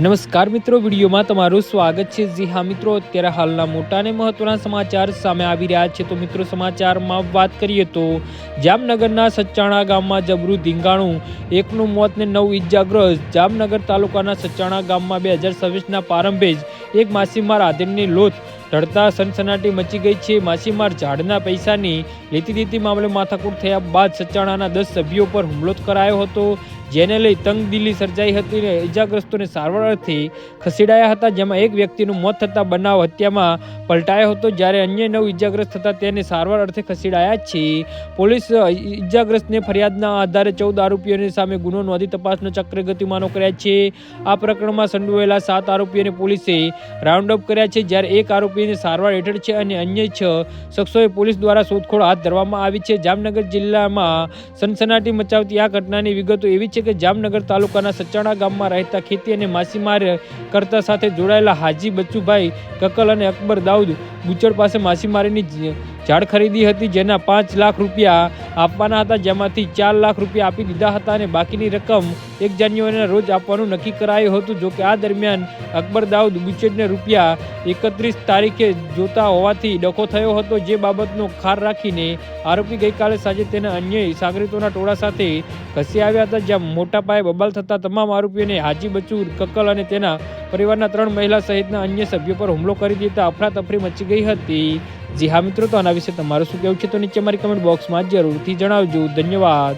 નમસ્કાર મિત્રો, વિડીયોમાં તમારું સ્વાગત છે। જી હા મિત્રો, અત્યારે હાલના મોટા અને મહત્વના સમાચાર સામે આવી રહ્યા છે। તો મિત્રો, સમાચારમાં વાત કરીએ તો જામનગરના સચાણા ગામમાં જબરું ધીંગાણું, એકનું મોત ને 9 ઈજાગ્રસ્ત। જામનગર તાલુકાના સચાણા ગામમાં 2026ના પ્રારંભે જ એક માછીમાર આધેડની લોથ ઢળતા સનસનાટી મચી ગઈ છે। માછીમાર ઝાડના પૈસાની લેતી દેતી મામલે માથાકૂટ થયા બાદ સચાણાના 10 સભ્યો પર હુમલો કરાયો હતો, જેને લઈ તંગદિલી સર્જાઈ હતી અને ઇજાગ્રસ્તોને સારવાર અર્થે ખસેડાયા હતા, જેમાં એક વ્યક્તિનું મોત થતા બનાવ હત્યામાં પલટાયો હતો, જ્યારે અન્ય 9 ઇજાગ્રસ્ત થતા તેને સારવાર અર્થે ખસેડાયા છે। પોલીસ ઇજાગ્રસ્તને ફરિયાદના આધારે 14 આરોપીઓની સામે ગુનો નોંધી તપાસનો ચક્ર ગતિમાનો કર્યા છે। આ પ્રકરણમાં સંડોવાયેલા 7 આરોપીઓને પોલીસે રાઉન્ડ અપ કર્યા છે, જ્યારે એક આરોપીને સારવાર હેઠળ છે અને અન્ય 6 શખ્સોએ પોલીસ દ્વારા શોધખોળ હાથ ધરવામાં આવી છે। જામનગર જિલ્લામાં સનસનાટી મચાવતી આ ઘટનાની વિગતો એવી છે કે જામનગર તાલુકાના સચાણા ગામમાં રહેતા ખેતી અને માછીમાર કરતા સાથે જોડાયેલા હાજી બચુભાઈ કકલ અને અકબર દાઉદ બુચડ પાસે માછીમારીની ઝાડ ખરીદી હતી, જેના 5 લાખ રૂપિયા આપવાના હતા, જેમાંથી 4 લાખ રૂપિયા આપી દીધા હતા અને બાકીની રકમ 1 જાન્યુઆરીના રોજ આપવાનું નક્કી કરાયું હતું। જો કે આ દરમિયાન અકબર દાઉદ બુચડને રૂપિયા 31 તારીખે જોતા હોવાથી ડખો થયો હતો, જે બાબતનો ખાર રાખીને આરોપી ગઈકાલે સાંજે તેના અન્ય સાગરીતોના ટોળા સાથે ઘસી આવ્યા હતા, જ્યાં મોટા પાયે બબાલ થતા તમામ આરોપીઓને હાજી બચુ કકલ અને તેના પરિવારના 3 મહિલા સહિતના અન્ય સભ્યો પર હુમલો કરી દેતા અફરાતફરી મચી ગઈ હતી। જી હા મિત્રો, તો આના વિશે તમારું શું કહેવું છે તો નીચે મારી કમેન્ટ બોક્સમાં જરૂરથી જણાવજો। ધન્યવાદ।